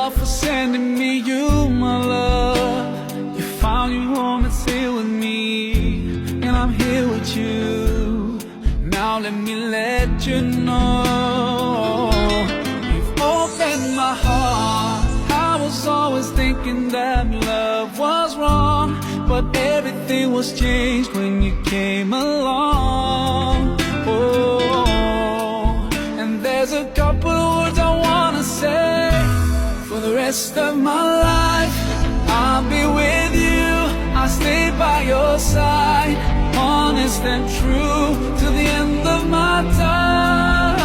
Allah for sending me you, my love. You found your home, it's here with me, and I'm here with you. Now let me let you know, you've opened my heart. I was always thinking that love was wrong, but everything was changed when you came along. Oh, and there's a couple words I wanna say. For the rest of my life, I'll be with you. I'll stay by your side, honest and true, till the end of my time.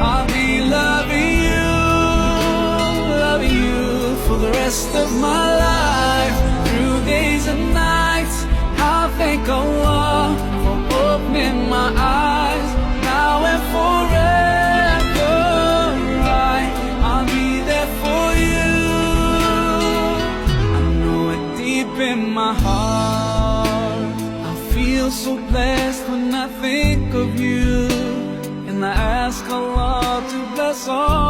I'll be loving you for the rest of my life. Through days and nights, I'll thank Allah for opening my eyes. Now and forever, I'll be there for you. I know it deep in my heart. I feel so blessed when I think of you, and I ask Allah to bless all